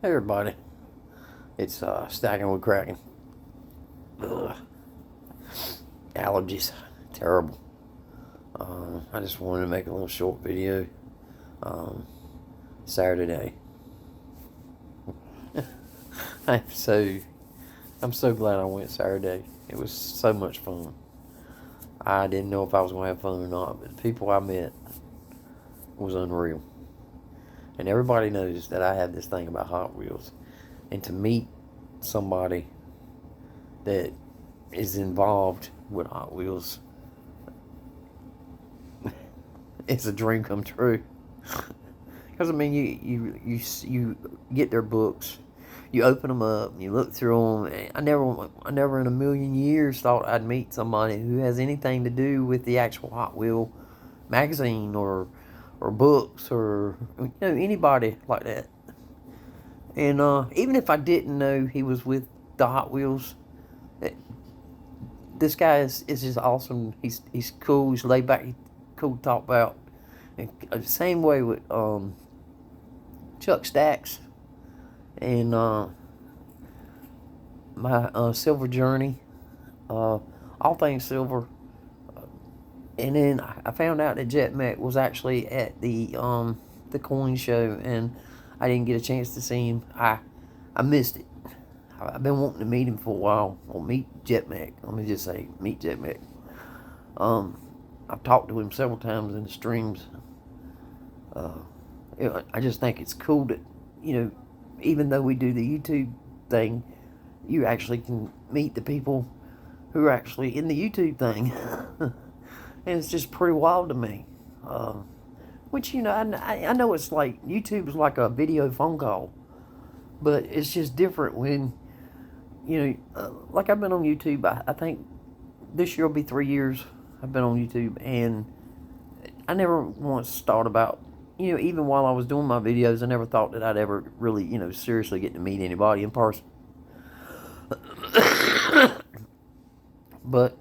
Hey everybody, it's Stacking with Kraken. Ugh. Allergies, terrible. I just wanted to make a little short video. Um, Saturday. I'm so I'm so glad I went Saturday. It was so much fun. I didn't know if I was going to have fun or not, but the people I met was unreal. And everybody knows that I have this thing about Hot Wheels, and to meet somebody that is involved with Hot Wheels, it's a dream come true. Because I mean, you get their books, you open them up, you look through them. I never in a million years thought I'd meet somebody who has anything to do with the actual Hot Wheel magazine or books or anybody like that. And even if I didn't know he was with the Hot Wheels, this guy is just awesome. He's cool. He's laid back. He's cool to talk about. And same way with Chuck Stacks and my Silver Journey. All things silver. And then I found out that Jet Mech was actually at the coin show, and I didn't get a chance to see him. I missed it. I've been wanting to meet him for a while. Or meet Jet Mech. Let me just say, meet Jet Mech. I've talked to him several times in the streams. I just think it's cool that, even though we do the YouTube thing, you actually can meet the people who are actually in the YouTube thing. And it's just pretty wild to me. Which, I know it's like, YouTube is like a video phone call. But it's just different when, like I've been on YouTube, I think this year will be 3 years I've been on YouTube. And I never once thought about, even while I was doing my videos, I never thought that I'd ever really, seriously get to meet anybody in person. But,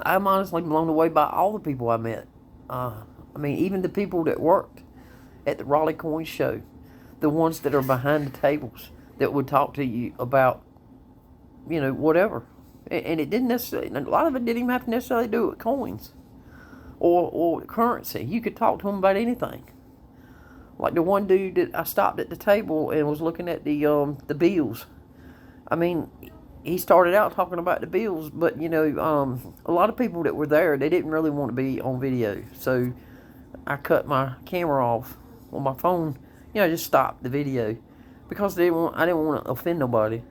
I'm honestly blown away by all the people I met. Even the people that worked at the Raleigh Coin Show, the ones that are behind the tables that would talk to you about, whatever. And it didn't necessarily, a lot of it didn't even have to necessarily do with coins or currency. You could talk to them about anything. Like the one dude that I stopped at the table and was looking at the bills. He started out talking about the bills, but a lot of people that were there, they didn't really want to be on video. So I cut my camera off on my phone. Just stopped the video because I didn't want to offend nobody.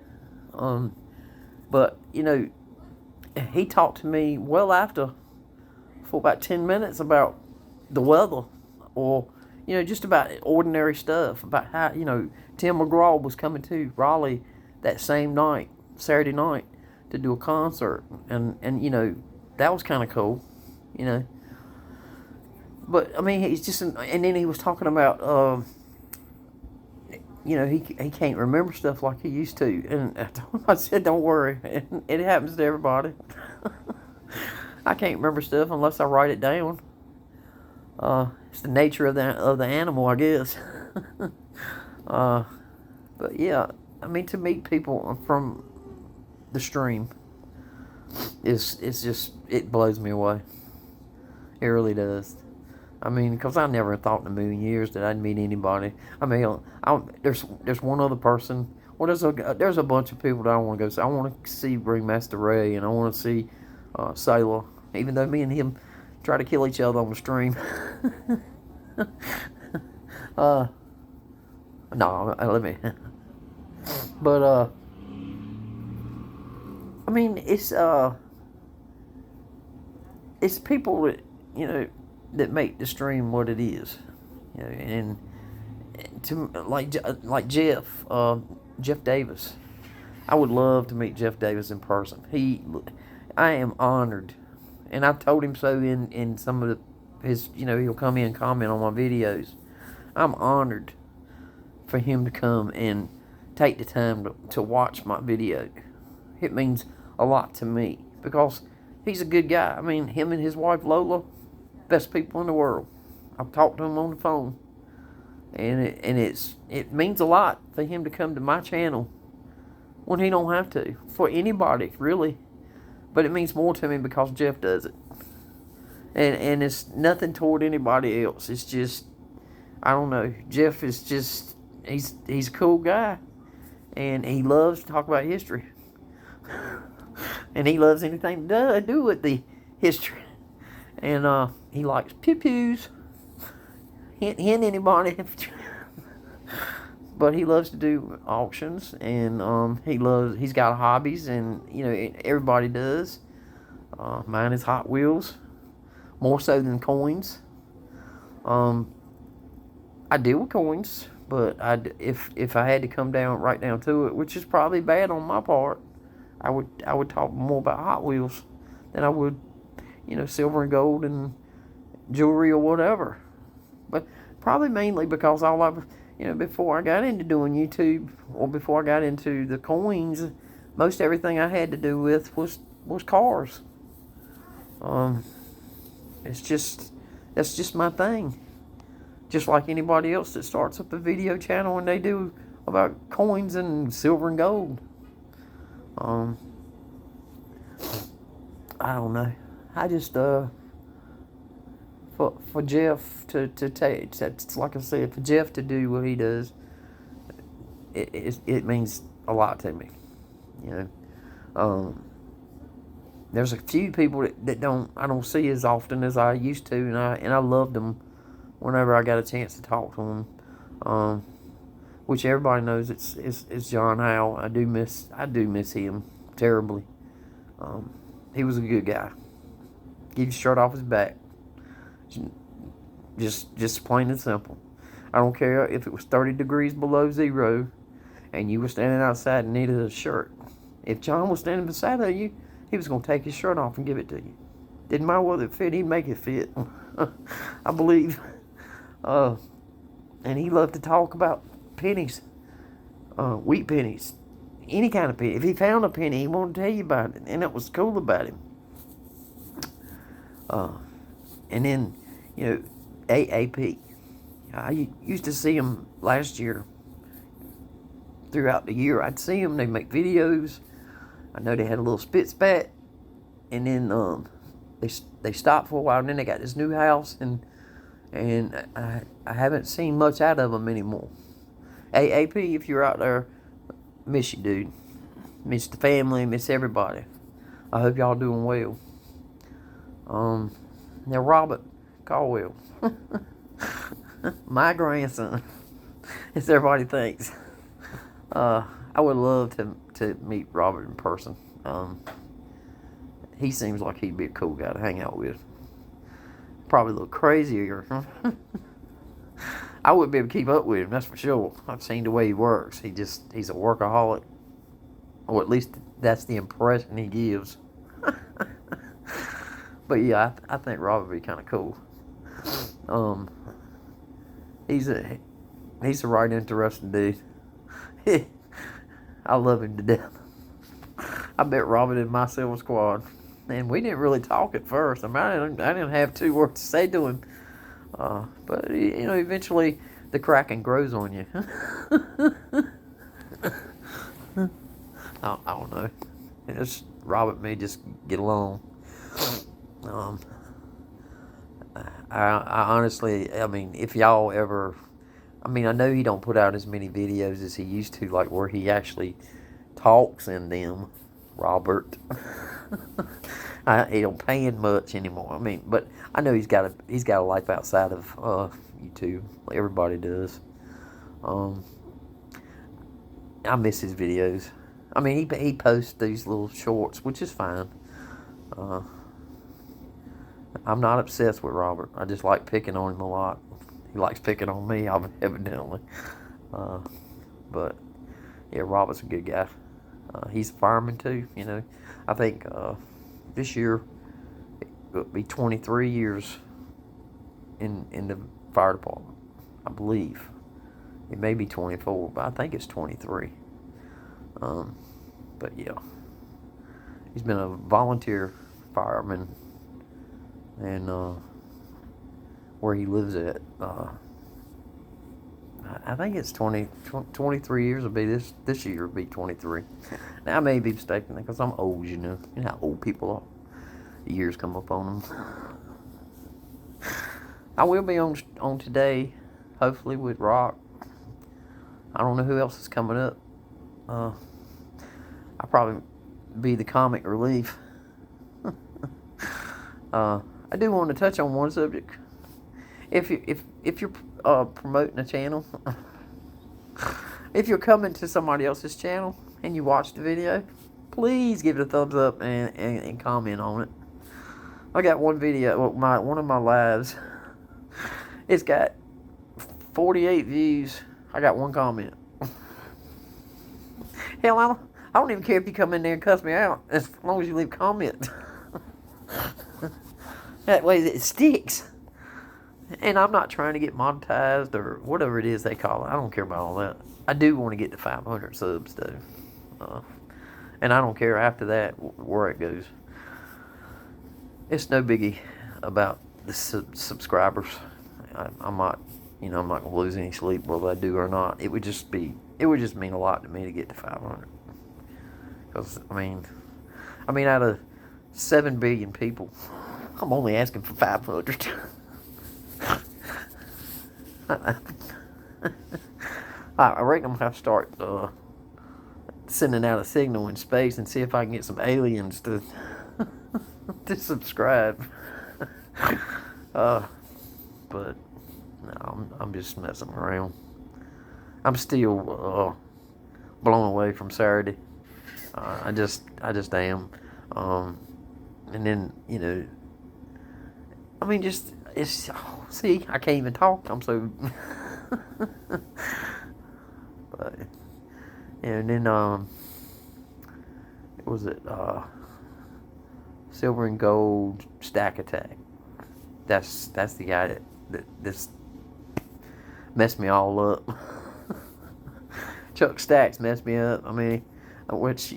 But he talked to me well after for about 10 minutes about the weather, or just about ordinary stuff, about how Tim McGraw was coming to Raleigh that same night, Saturday night, to do a concert, and that was kind of cool, But he's just, and then he was talking about he can't remember stuff like he used to, and I said, don't worry, it happens to everybody. I can't remember stuff unless I write it down. It's the nature of the animal, I guess. But yeah, to meet people from the stream it's just, it blows me away. It really does. Because I never thought in a million years that I'd meet anybody. There's one other person. Well, there's a bunch of people that I want to go see. I want to see Ringmaster Ray, and I want to see Sailor. Even though me and him try to kill each other on the stream. No, let me. But it's people that that make the stream what it is, and to like Jeff Davis. I would love to meet Jeff Davis in person. I am honored, and I've told him so in some of his, he'll come in and comment on my videos. I'm honored for him to come and take the time to watch my video. It means a lot to me because he's a good guy. Him and his wife Lola, best people in the world. I've talked to him on the phone. and it means a lot for him to come to my channel when he don't have to, for anybody really. But it means more to me because Jeff does it, and it's nothing toward anybody else. It's just, I don't know. Jeff is just, he's a cool guy, and he loves to talk about history, and he loves anything to do with the history, and he likes pew pews. Hint anybody. But he loves to do auctions, and he's got hobbies, and everybody does. Mine is Hot Wheels, more so than coins. I deal with coins, but if I had to come right down to it, which is probably bad on my part, I would talk more about Hot Wheels than I would, silver and gold and jewelry or whatever. But probably mainly because before I got into doing YouTube, or before I got into the coins, most everything I had to do with was cars. That's just my thing. Just like anybody else that starts up a video channel and they do about coins and silver and gold. I don't know. I just for Jeff to take, like I said, for Jeff to do what he does, it means a lot to me. There's a few people that I don't see as often as I used to, and I loved them whenever I got a chance to talk to them. Which everybody knows it's John Howe. I do miss him terribly. He was a good guy. Give his shirt off his back. Just plain and simple. I don't care if it was 30 degrees below zero and you were standing outside and needed a shirt. If John was standing beside of you, he was going to take his shirt off and give it to you. Didn't matter whether it fit, he'd make it fit. I believe. And he loved to talk about pennies, wheat pennies, any kind of penny. If he found a penny, he wanted to tell you about it, and that was cool about him. And then, AAP. I used to see them last year. Throughout the year, I'd see them. They make videos. I know they had a little spit spat, and then they stopped for a while, and then they got this new house, and I haven't seen much out of them anymore. AAP, if you're out there, miss you, dude. Miss the family, miss everybody. I hope y'all doing well. Now Robert Caldwell, my grandson, as everybody thinks. I would love to meet Robert in person. He seems like he'd be a cool guy to hang out with. Probably a little crazier. I wouldn't be able to keep up with him, that's for sure. I've seen the way he works. He's a workaholic. Or at least that's the impression he gives. But yeah, I think Robert would be kind of cool. He's a right interesting dude. I love him to death. I bet Robert in my Silver Squad. And we didn't really talk at first. I didn't have two words to say to him. But, eventually the Kraken grows on you. I don't know. Robert and me just get along. I honestly, if y'all ever, I know he don't put out as many videos as he used to, like where he actually talks in them, Robert. He don't pay in much anymore. But I know he's got a life outside of YouTube. Everybody does. I miss his videos. He posts these little shorts, which is fine. I'm not obsessed with Robert. I just like picking on him a lot. He likes picking on me, evidently. But yeah, Robert's a good guy. He's a fireman too. I think this year it'll be 23 years in the fire department. I believe it may be 24, but I think it's 23. But yeah, he's been a volunteer fireman, and where he lives at, I think it's 23 years will be this year will be 23. Now I may be mistaken because I'm old, you know. You know how old people are. The years come up on them. I will be on today, hopefully with Rock. I don't know who else is coming up. I'll probably be the comic relief. I do want to touch on one subject. If you're promoting a channel, if you're coming to somebody else's channel and you watch the video, please give it a thumbs up and comment on it. I got one video, one of my lives. It's got 48 views. I got one comment. Hell, I don't even care if you come in there and cuss me out, as long as you leave a comment. That way it sticks. And I'm not trying to get monetized or whatever it is they call it. I don't care about all that. I do want to get to 500 subs, though. And I don't care after that where it goes. It's no biggie about the subscribers. I'm not, I'm not gonna lose any sleep whether I do or not. It would just mean a lot to me to get to 500. Because I mean, out of 7 billion people, I'm only asking for 500. I reckon I'm gonna have to start sending out a signal in space and see if I can get some aliens to to subscribe. But no, I'm just messing around. I'm still blown away from Saturday. I just am. And then see, I can't even talk. I'm so. But and then was it Silver and Gold Stack Attack? That's the guy that this messed me all up. Chuck Stacks messed me up. I mean, which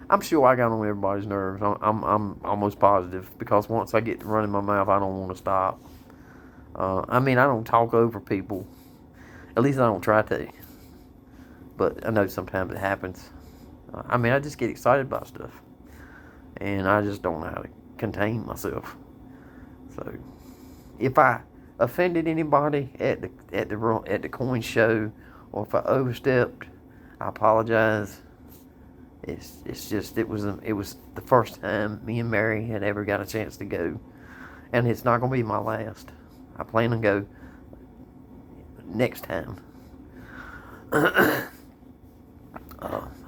I'm sure I got on everybody's nerves. I'm almost positive because once I get to running my mouth, I don't want to stop. I don't talk over people. At least I don't try to. But I know sometimes it happens. I just get excited about stuff, and I just don't know how to contain myself. So, if I offended anybody at the coin show, or if I overstepped, I apologize. It's just it was the first time me and Mary had ever got a chance to go, and it's not gonna be my last. I plan to go next time.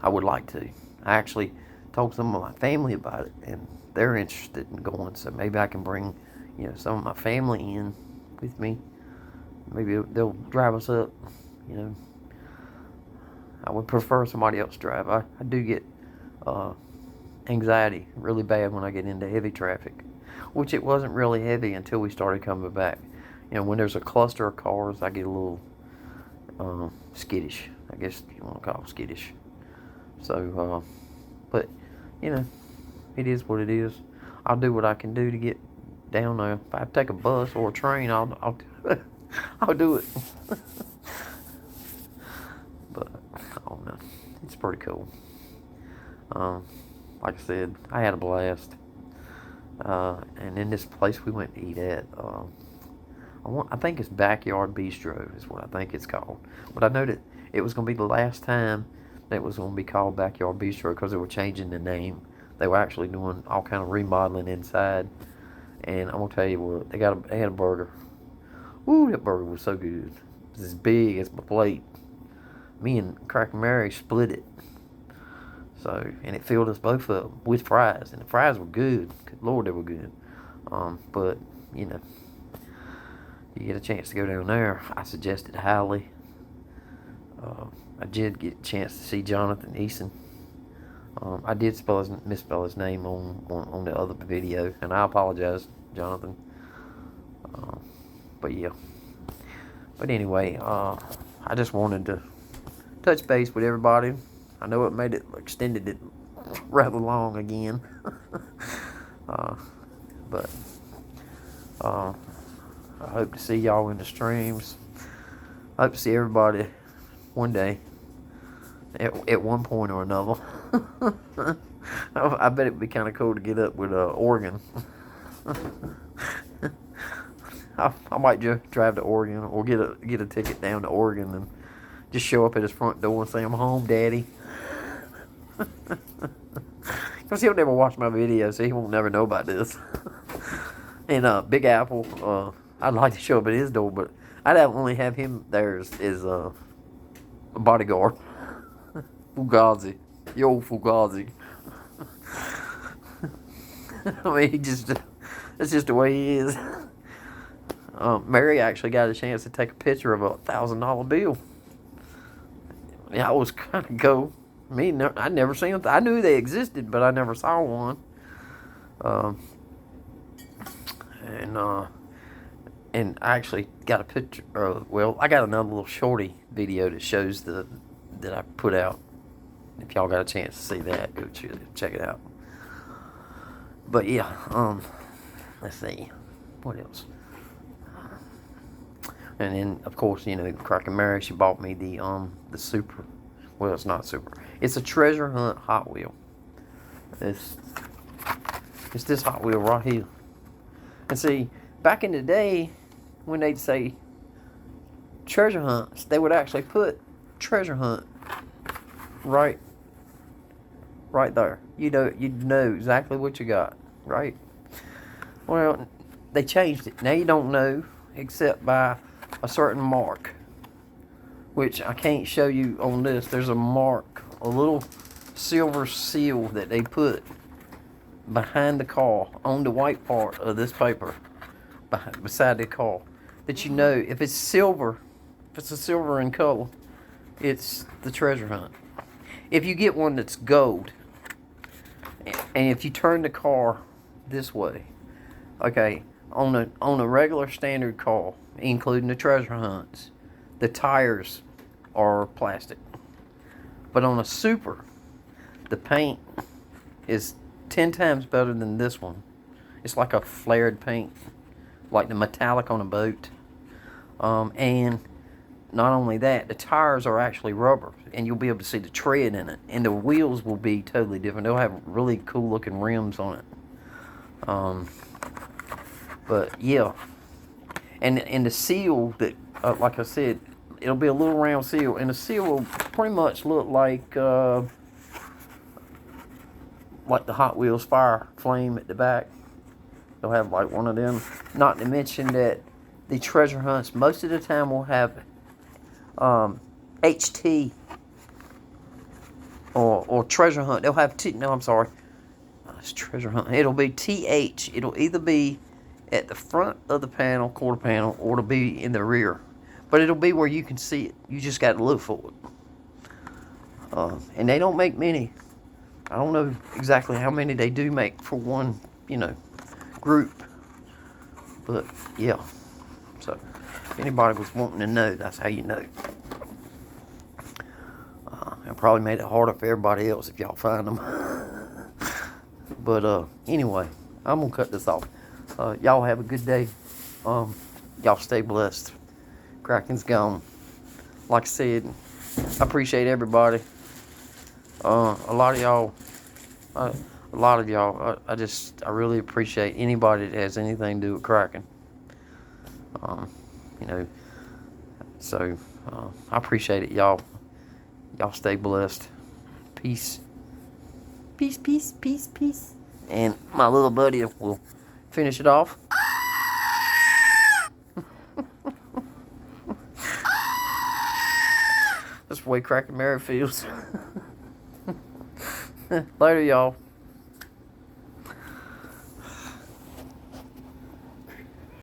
I would like to. I actually told some of my family about it, and they're interested in going. So maybe I can bring, some of my family in with me. Maybe they'll drive us up. I would prefer somebody else drive. I do get anxiety really bad when I get into heavy traffic, which it wasn't really heavy until we started coming back. When there's a cluster of cars, I get a little skittish. I guess you want to call it skittish. So, but it is what it is. I'll do what I can do to get down there. If I have to take a bus or a train, I'll I'll do it. But I don't know. It's pretty cool. Like I said, I had a blast. And in this place we went to eat at, I think it's Backyard Bistro is what I think it's called. But I know that it was going to be the last time that it was going to be called Backyard Bistro because they were changing the name. They were actually doing all kind of remodeling inside. And I'm going to tell you what, they had a burger. Ooh, that burger was so good. It was as big as my plate. Me and Kraken Mary split it. So, and it filled us both up with fries. And the fries were good. Good Lord, they were good. But, you get a chance to go down there, I suggest it highly. I did get a chance to see Jonathan Eason. I did misspell his name on the other video, and I apologize, Jonathan. But yeah. But anyway, I just wanted to touch base with everybody. I know it extended it rather long again. But I hope to see y'all in the streams. I hope to see everybody one day at one point or another. I bet it'd be kind of cool to get up with Oregon. I might just drive to Oregon or get a ticket down to Oregon and just show up at his front door and say, "I'm home, Daddy." Because he'll never watch my videos, so he won't never know about this. And Big Apple, I'd like to show up at his door, but I'd only have him there as a bodyguard. Fugazi. Yo, Fugazi. I mean, that's just the way he is. Mary actually got a chance to take a picture of a $1,000 bill. Yeah, it was kind of cool. I'd never seen them. I knew they existed, but I never saw one. And I actually got a picture. I got another little shorty video that shows that I put out. If y'all got a chance to see that, go check it out. But yeah, let's see, what else? And then, of course, Kraken Mary, she bought me the super. Well, it's not super. It's a treasure hunt Hot Wheel. It's this Hot Wheel right here. And see, back in the day, when they'd say treasure hunts, they would actually put treasure hunt right there. You'd know exactly what you got, right? Well, they changed it. Now you don't know except by a certain mark, which I can't show you on this. There's a mark, a little silver seal that they put behind the car on the white part of this paper beside the car, that you know if it's silver, if it's a silver in color, it's the treasure hunt. If you get one that's gold, and if you turn the car this way, okay, on a regular standard car, including the treasure hunts, the tires are plastic. But on a super, the paint is 10 times better than this one. It's like a flared paint, like the metallic on a boat. And not only that, the tires are actually rubber, and you'll be able to see the tread in it. And the wheels will be totally different. They'll have really cool looking rims on it. But yeah, and the seal that, like I said, it'll be a little round seal, and the seal will pretty much look like the Hot Wheels fire flame at the back. They'll have like one of them. Not to mention that the treasure hunts most of the time will have HT or treasure hunt. They'll have it's treasure hunt. It'll be TH. It'll either be at the front of the panel, quarter panel, or it'll be in the rear. But it'll be where you can see it. You just got to look for it. And they don't make many. I don't know exactly how many they do make for one, group. But yeah. So if anybody was wanting to know, that's how you know. I probably made it harder for everybody else if y'all find them. But anyway, I'm gonna cut this off. Y'all have a good day. Y'all stay blessed. Kraken's gone. Like I said, I appreciate everybody. A lot of y'all, I really appreciate anybody that has anything to do with Kraken. So I appreciate it, y'all. Y'all stay blessed. Peace. Peace, peace, peace, peace. And my little buddy will finish it off. That's the way Kraken Mary feels. Later, y'all.